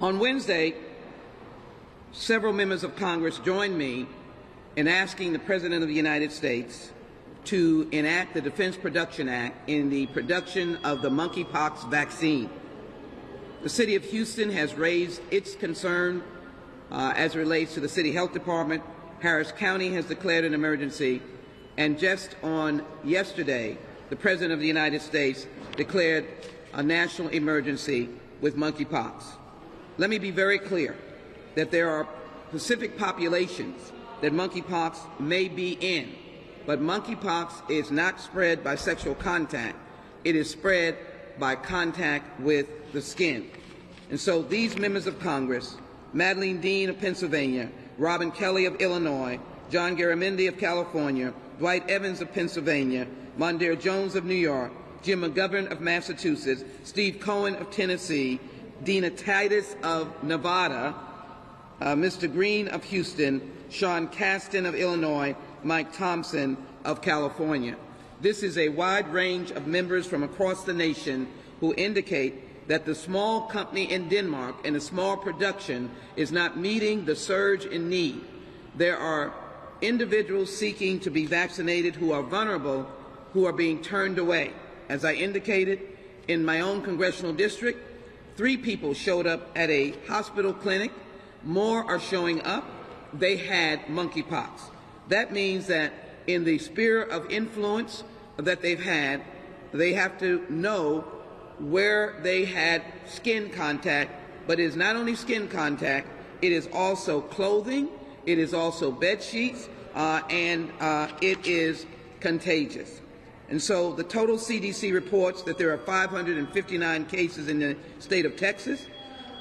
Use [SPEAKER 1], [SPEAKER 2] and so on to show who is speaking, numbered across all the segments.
[SPEAKER 1] On Wednesday, several members of Congress joined me in asking the President of the United States to enact the Defense Production Act in the production of the monkeypox vaccine. The City of Houston has raised its concern as it relates to the City Health Department. Harris County has declared an emergency, and just on yesterday, the President of the United States declared a national emergency with monkeypox. Let me be very clear that there are specific populations that monkeypox may be in, but monkeypox is not spread by sexual contact. It is spread by contact with the skin. And so these members of Congress, Madeleine Dean of Pennsylvania, Robin Kelly of Illinois, John Garamendi of California, Dwight Evans of Pennsylvania, Mondaire Jones of New York, Jim McGovern of Massachusetts, Steve Cohen of Tennessee, Dina Titus of Nevada, Mr. Green of Houston, Sean Casten of Illinois, Mike Thompson of California. This is a wide range of members from across the nation who indicate that the small company in Denmark and the small production is not meeting the surge in need. There are individuals seeking to be vaccinated who are vulnerable, who are being turned away. As I indicated, in my own congressional district, 3 people showed up at a hospital clinic. More are showing up. They had monkeypox. That means that in the sphere of influence that they've had, they have to know where they had skin contact, but it is not only skin contact, it is also clothing, it is also bed sheets, and it is contagious. And so the total CDC reports that there are 559 cases in the state of Texas,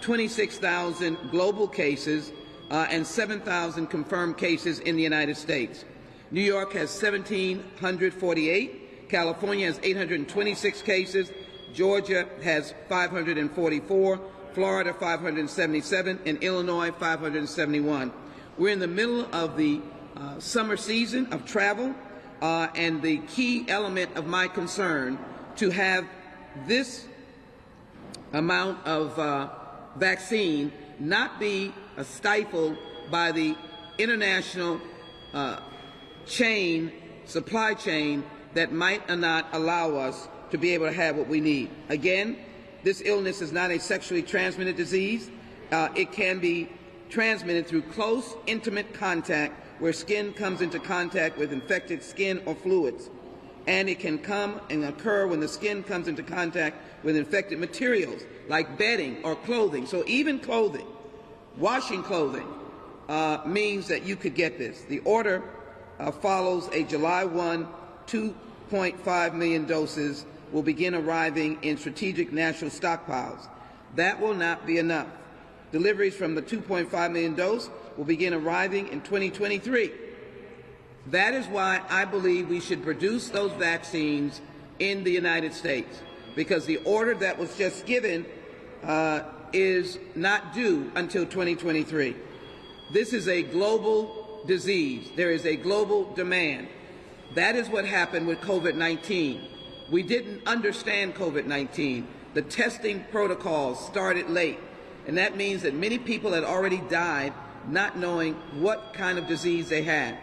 [SPEAKER 1] 26,000 global cases, and 7,000 confirmed cases in the United States. New York has 1,748, California has 826 cases, Georgia has 544, Florida 577, and Illinois 571. We're in the middle of the summer season of travel, and the key element of my concern to have this amount of vaccine not be stifled by the international supply chain that might not allow us to be able to have what we need. Again, this illness is not a sexually transmitted disease. It can be transmitted through close, intimate contact where skin comes into contact with infected skin or fluids. And it can come and occur when the skin comes into contact with infected materials like bedding or clothing. So even clothing, washing clothing, means that you could get this. The order follows a July 1, 2.5 million doses will begin arriving in strategic national stockpiles. That will not be enough. Deliveries from the 2.5 million dose will begin arriving in 2023. That is why I believe we should produce those vaccines in the United States, because the order that was just given is not due until 2023. This is a global disease. There is a global demand. That is what happened with COVID-19. We didn't understand COVID-19. The testing protocols started late, and that means that many people had already died not knowing what kind of disease they had.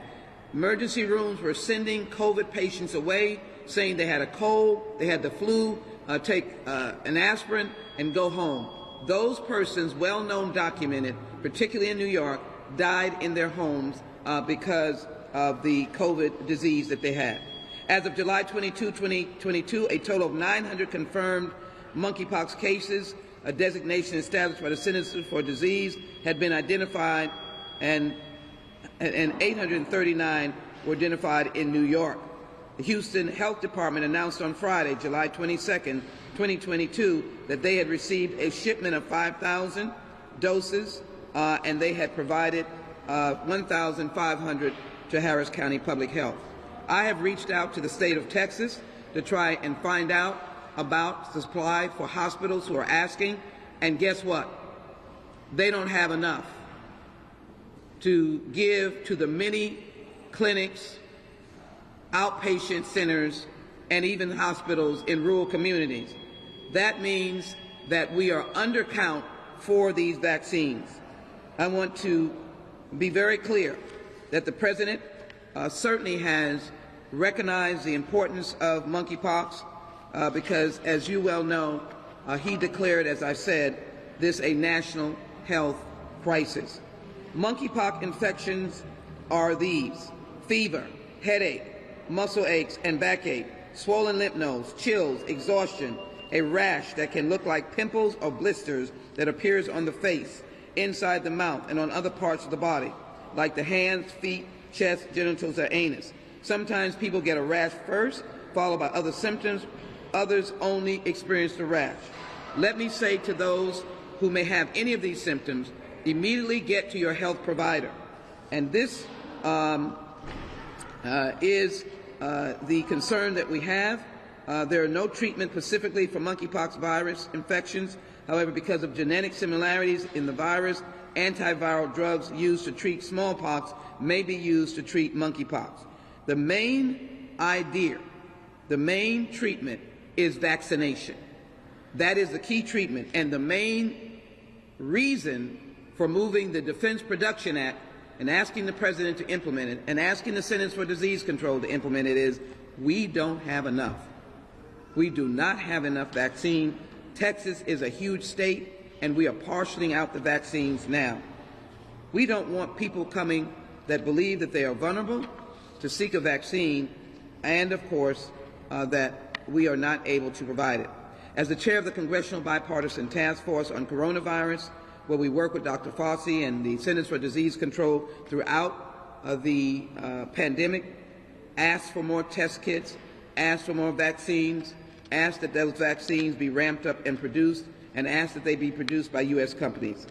[SPEAKER 1] Emergency rooms were sending COVID patients away, saying they had a cold, they had the flu, take an aspirin, and go home. Those persons, well-known, documented, particularly in New York, died in their homes because of the COVID disease that they had. As of July 22, 2022, a total of 900 confirmed monkeypox cases, a designation established by the Centers for Disease, had been identified, and 839 were identified in New York. The Houston Health Department announced on Friday, July 22nd, 2022, that they had received a shipment of 5,000 doses, and they had provided 1,500 to Harris County Public Health. I have reached out to the state of Texas to try and find out about the supply for hospitals who are asking, and guess what? They don't have enough to give to the many clinics, outpatient centers, and even hospitals in rural communities. That means that we are undercount for these vaccines. I want to be very clear that the President certainly has recognized the importance of monkeypox because, as you well know, he declared, as I said, this a national health crisis. Monkeypox infections are these: fever, headache, muscle aches and backache, swollen lymph nodes, chills, exhaustion, a rash that can look like pimples or blisters that appears on the face, inside the mouth, and on other parts of the body, like the hands, feet, chest, genitals, or anus. Sometimes people get a rash first, followed by other symptoms. Others only experience the rash. Let me say to those who may have any of these symptoms, immediately get to your health provider. And this is the concern that we have. There are no treatment specifically for monkeypox virus infections. However, because of genetic similarities in the virus, antiviral drugs used to treat smallpox may be used to treat monkeypox. The main idea, the main treatment is vaccination. That is the key treatment, and the main reason for moving the Defense Production Act and asking the President to implement it and asking the Centers for Disease Control to implement it is we don't have enough. We do not have enough vaccine. Texas is a huge state, and we are parceling out the vaccines now. We don't want people coming that believe that they are vulnerable to seek a vaccine, and of course that we are not able to provide it. As the chair of the Congressional Bipartisan Task Force on Coronavirus, where we work with Dr. Fauci and the Centers for Disease Control throughout the pandemic, asked for more test kits, asked for more vaccines, asked that those vaccines be ramped up and produced, and asked that they be produced by U.S. companies,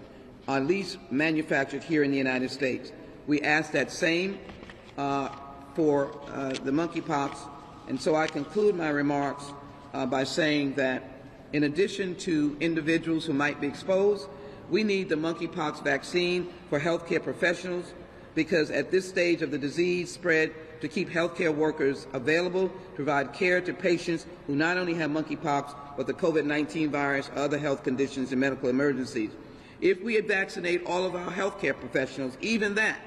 [SPEAKER 1] at least manufactured here in the United States. We asked that same for the monkeypox, and so I conclude my remarks by saying that in addition to individuals who might be exposed, we need the monkeypox vaccine for healthcare professionals, because at this stage of the disease spread, to keep healthcare workers available to provide care to patients who not only have monkeypox but the COVID-19 virus or other health conditions and medical emergencies. If we had vaccinated all of our healthcare professionals, even that,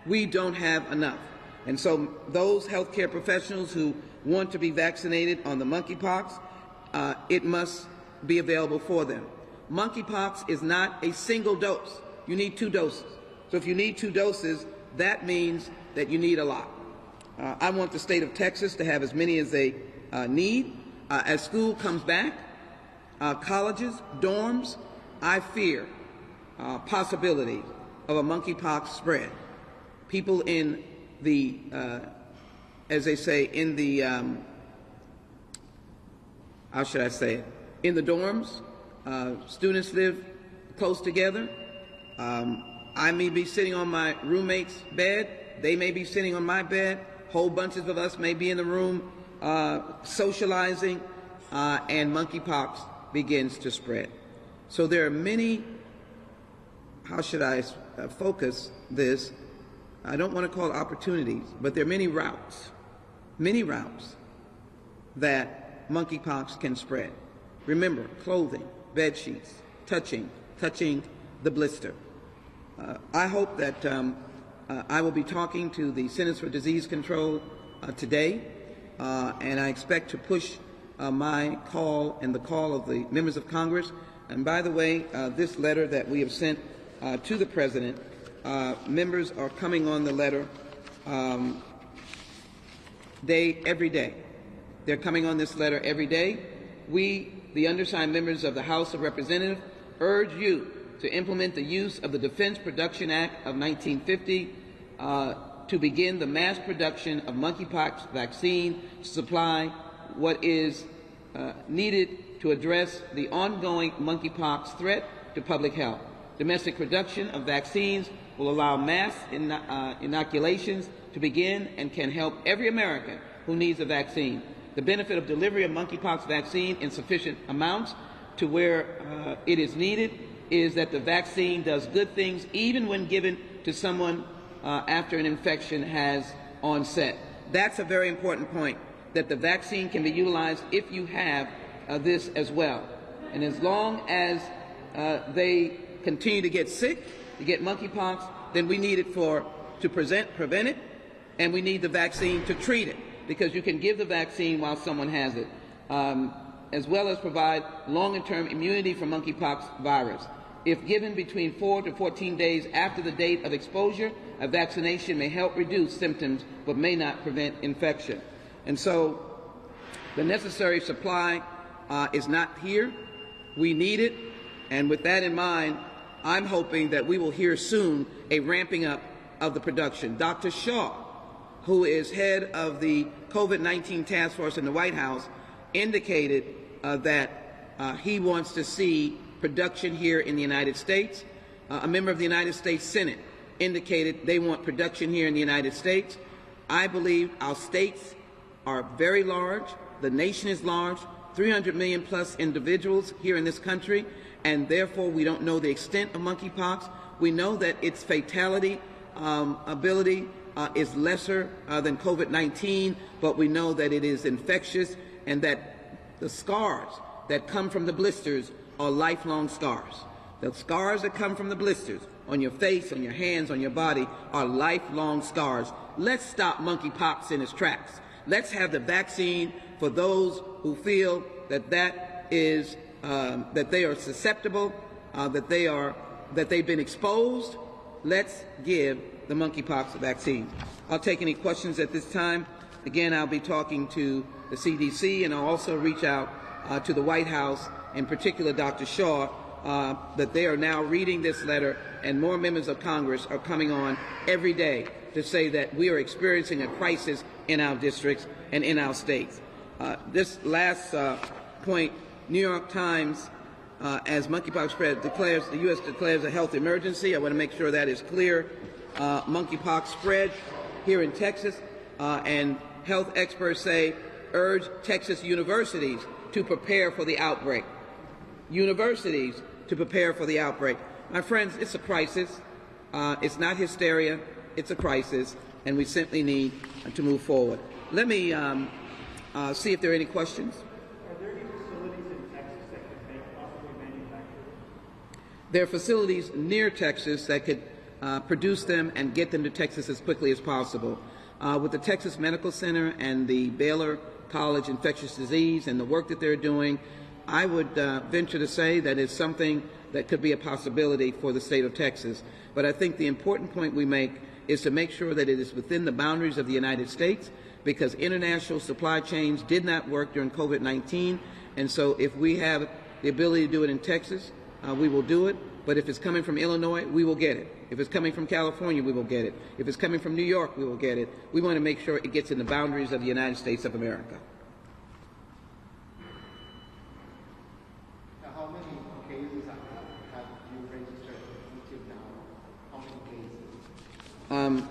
[SPEAKER 1] we don't have enough. And so those healthcare professionals who want to be vaccinated on the monkeypox, it must be available for them. Monkeypox is not a single dose. You need 2 doses. So if you need 2 doses, that means that you need a lot. I want the state of Texas to have as many as they need. As school comes back, colleges, dorms, I fear possibility of a monkeypox spread. People in the, as they say, in the, how should I say it, in the dorms, students live close together. I may be sitting on my roommate's bed. They may be sitting on my bed. Whole bunches of us may be in the room socializing, and monkeypox begins to spread. So there are many, how should I focus this? I don't want to call it opportunities, but there are many routes that monkeypox can spread. Remember, clothing, bed sheets, touching the blister. I hope that I will be talking to the Centers for Disease Control today, and I expect to push my call and the call of the members of Congress. And by the way, this letter that we have sent to the President, members are coming on the letter every day. They're coming on this letter every day. We, the undersigned members of the House of Representatives, urge you to implement the use of the Defense Production Act of 1950 to begin the mass production of monkeypox vaccine to supply what is needed to address the ongoing monkeypox threat to public health. Domestic production of vaccines will allow mass inoculations to begin and can help every American who needs a vaccine. The benefit of delivery of monkeypox vaccine in sufficient amounts to where it is needed is that the vaccine does good things even when given to someone after an infection has onset. That's a very important point, that the vaccine can be utilized if you have this as well. And as long as they continue to get sick, to get monkeypox, then we need it to prevent it, and we need the vaccine to treat it, because you can give the vaccine while someone has it, as well as provide longer-term immunity from monkeypox virus. If given between 4 to 14 days after the date of exposure, a vaccination may help reduce symptoms but may not prevent infection. And so the necessary supply is not here. We need it. And with that in mind, I'm hoping that we will hear soon a ramping up of the production. Dr. Shaw, who is head of the COVID-19 task force in the White House, indicated that he wants to see production here in the United States. A member of the United States Senate indicated they want production here in the United States. I believe our states are very large. The nation is large, 300 million plus individuals here in this country, and therefore we don't know the extent of monkeypox. We know that its fatality ability is lesser than COVID-19, but we know that it is infectious and that the scars that come from the blisters are lifelong scars. The scars that come from the blisters on your face, on your hands, on your body are lifelong scars. Let's stop monkeypox in its tracks. Let's have the vaccine for those who feel that that they are susceptible, that they've been exposed. Let's give the monkeypox vaccine. I'll take any questions at this time. Again, I'll be talking to the CDC, and I'll also reach out to the White House, in particular Dr. Shaw, that they are now reading this letter, and more members of Congress are coming on every day to say that we are experiencing a crisis in our districts and in our states. This last point, New York Times, as monkeypox spread, declares the U.S. declares a health emergency. I want to make sure that is clear. Monkeypox spread here in Texas, and health experts say urge Texas universities to prepare for the outbreak. Universities to prepare for the outbreak. My friends, it's a crisis. It's not hysteria. It's a crisis, and we simply need to move forward. Let me see if there are any questions.
[SPEAKER 2] Are there any facilities in Texas that could possibly manufacture?
[SPEAKER 1] There are facilities near Texas that could produce them and get them to Texas as quickly as possible. With the Texas Medical Center and the Baylor College Infectious Disease and the work that they're doing, I would venture to say that it's something that could be a possibility for the state of Texas. But I think the important point we make is to make sure that it is within the boundaries of the United States, because international supply chains did not work during COVID-19. And so if we have the ability to do it in Texas, we will do it. But if it's coming from Illinois, we will get it. If it's coming from California, we will get it. If it's coming from New York, we will get it. We want to make sure it gets in the boundaries of the United States of America.
[SPEAKER 2] Now, how many cases have you registered until now? How many cases?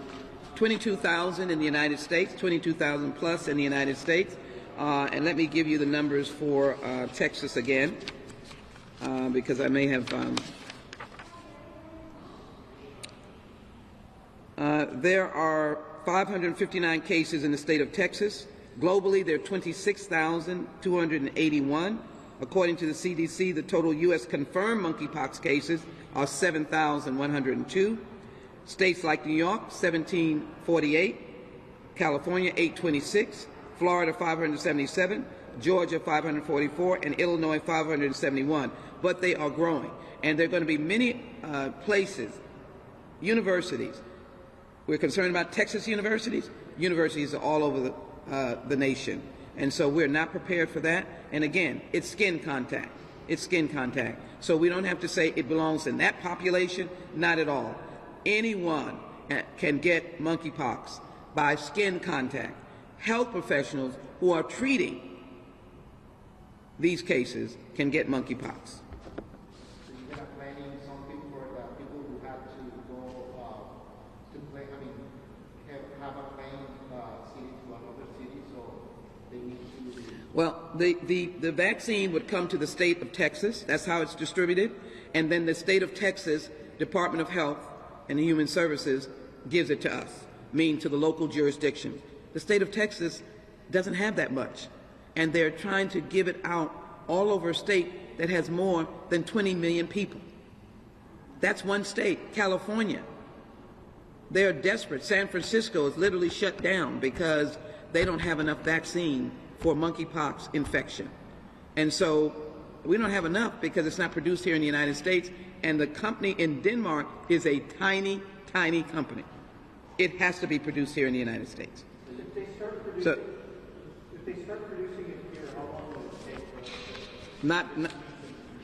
[SPEAKER 1] 22,000 in the United States, 22,000 plus in the United States. And let me give you the numbers for Texas again, because I may have... there are 559 cases in the state of Texas. Globally, there are 26,281. According to the CDC, the total U.S. confirmed monkeypox cases are 7,102. States like New York, 1,748. California, 826. Florida, 577. Georgia, 544. And Illinois, 571. But they are growing. And there are going to be many places, universities. We're concerned about Texas universities. Universities are all over the nation. And so we're not prepared for that. And again, it's skin contact. It's skin contact. So we don't have to say it belongs in that population. Not at all. Anyone can get monkeypox by skin contact. Health professionals who are treating these cases can get monkeypox. Well, the vaccine would come to the state of Texas. That's how it's distributed. And then the state of Texas Department of Health and Human Services gives it to us, meaning to the local jurisdiction. The state of Texas doesn't have that much. And they're trying to give it out all over a state that has more than 20 million people. That's one state, California. They are desperate. San Francisco is literally shut down because they don't have enough vaccine for monkeypox infection. And so we don't have enough because it's not produced here in the United States, and the company in Denmark is a tiny, tiny company. It has to be produced here in the United States.
[SPEAKER 2] If they start producing, it here, how long will it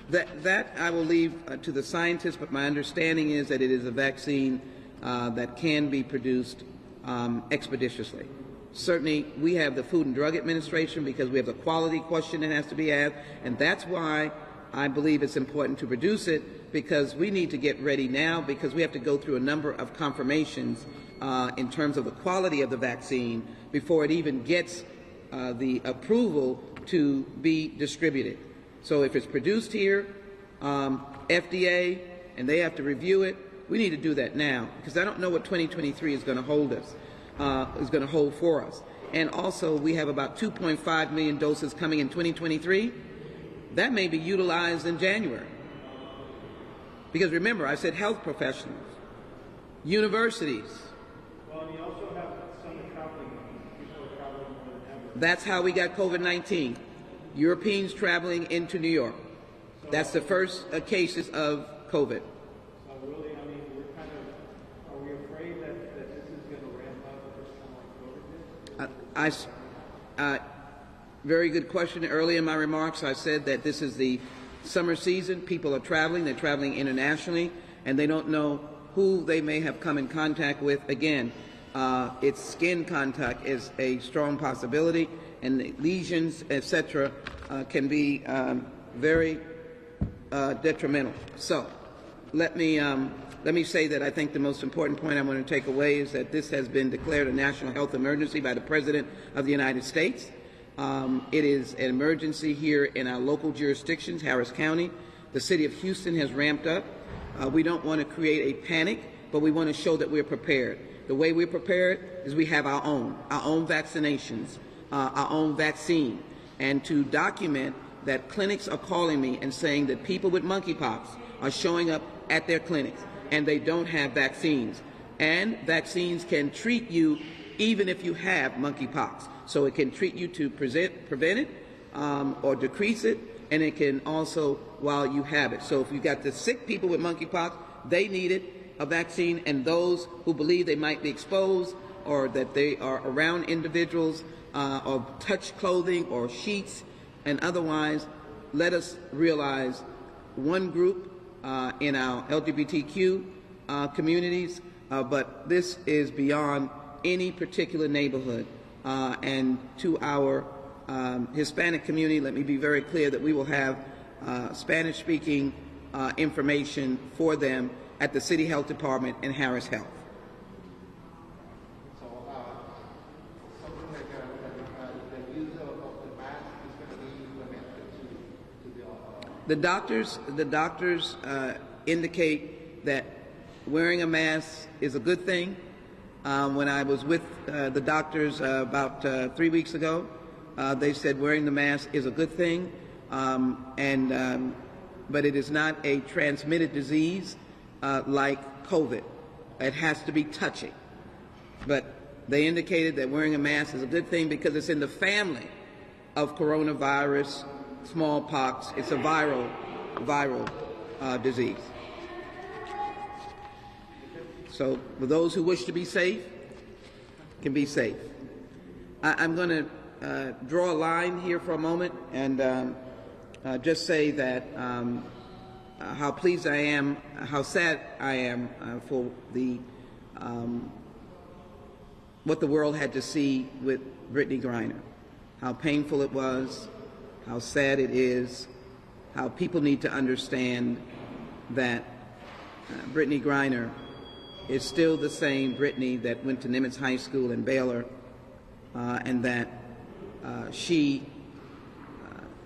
[SPEAKER 2] take?
[SPEAKER 1] That I will leave to the scientists, but my understanding is that it is a vaccine that can be produced expeditiously. Certainly, we have the Food and Drug Administration because we have the quality question that has to be asked, and that's why I believe it's important to produce it, because we need to get ready now, because we have to go through a number of confirmations in terms of the quality of the vaccine before it even gets the approval to be distributed. So if it's produced here, FDA, and they have to review it, we need to do that now, because I don't know what 2023 is going to hold us. Is going to hold for us. And also, we have about 2.5 million doses coming in 2023. That may be utilized in January. Because remember, I said health professionals, universities.
[SPEAKER 2] Well, and you also have some traveling, people are traveling more than ever.
[SPEAKER 1] That's how we got COVID-19. Europeans traveling into New York. That's the first cases of COVID.
[SPEAKER 2] Really, I mean, are we afraid that this is going to ramp up just kind of like COVID did?
[SPEAKER 1] Very good question. Early in my remarks, I said that this is the summer season. People are traveling. They're traveling internationally, and they don't know who they may have come in contact with. Again, it's skin contact is a strong possibility, and lesions, etc., can be very detrimental. So, let me say that I think the most important point I want to take away is that this has been declared a national health emergency by the President of the United States. It is an emergency here in our local jurisdictions, Harris County. The city of Houston has ramped up. We don't want to create a panic, but we want to show that we're prepared. The way we're prepared is we have our own vaccinations, our own vaccine, and to document that clinics are calling me and saying that people with monkeypox are showing up at their clinics and they don't have vaccines. And vaccines can treat you even if you have monkeypox. So it can treat you to prevent it or decrease it, and it can also while you have it. So if you've got the sick people with monkeypox, they needed a vaccine, and those who believe they might be exposed or that they are around individuals or touch clothing or sheets and otherwise, let us realize one group in our LGBTQ communities, but this is beyond any particular neighborhood. And to our Hispanic community, let me be very clear that we will have Spanish-speaking information for them at the City Health Department and Harris Health.
[SPEAKER 2] So, something like the use of the mask is going to be implemented to the
[SPEAKER 1] The doctors indicate that wearing a mask is a good thing. When I was with the doctors about 3 weeks ago, they said wearing the mask is a good thing, but it is not a transmitted disease like COVID. It has to be touching. But they indicated that wearing a mask is a good thing because it's in the family of coronavirus, smallpox. It's a viral disease. So for those who wish to be safe, can be safe. I'm going to draw a line here for a moment and just say that how pleased I am, how sad I am for the what the world had to see with Brittany Griner, how painful it was, how sad it is, how people need to understand that Brittany Griner is still the same Brittany that went to Nimitz High School in Baylor, and that she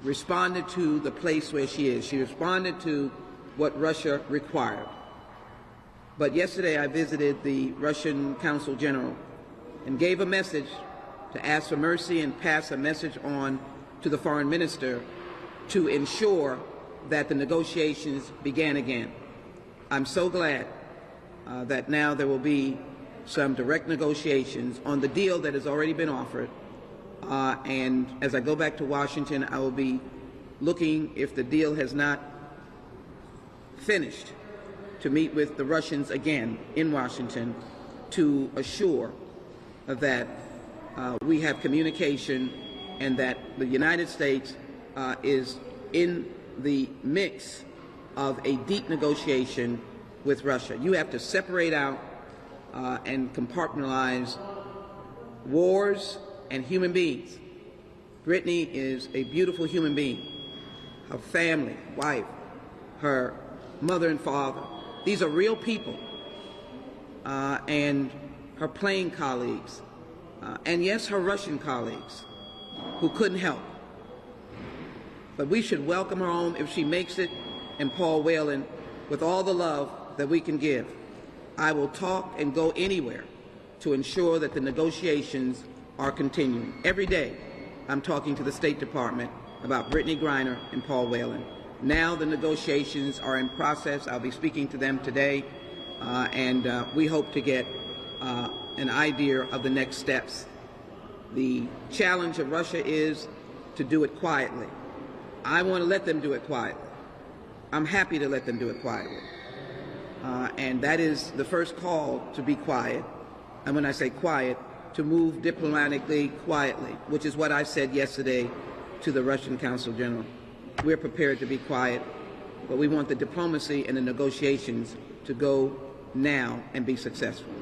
[SPEAKER 1] responded to the place where she is. She responded to what Russia required. But yesterday I visited the Russian Consul General and gave a message to ask for mercy and pass a message on to the foreign minister to ensure that the negotiations began again. I'm so glad that now there will be some direct negotiations on the deal that has already been offered. And as I go back to Washington, I will be looking, if the deal has not finished, to meet with the Russians again in Washington to assure that we have communication and that the United States is in the mix of a deep negotiation with Russia. You have to separate out and compartmentalize wars and human beings. Brittany is a beautiful human being. Her family, wife, her mother and father, these are real people. And her playing colleagues, and yes, her Russian colleagues, who couldn't help. But we should welcome her home if she makes it, and Paul Whelan, with all the love that we can give. I will talk and go anywhere to ensure that the negotiations are continuing. Every day, I'm talking to the State Department about Brittany Griner and Paul Whelan. Now the negotiations are in process. I'll be speaking to them today, and we hope to get an idea of the next steps. The challenge of Russia is to do it quietly. I want to let them do it quietly. I'm happy to let them do it quietly. And that is the first call, to be quiet. And when I say quiet, to move diplomatically quietly, which is what I said yesterday to the Russian Consul General. We're prepared to be quiet, but we want the diplomacy and the negotiations to go now and be successful.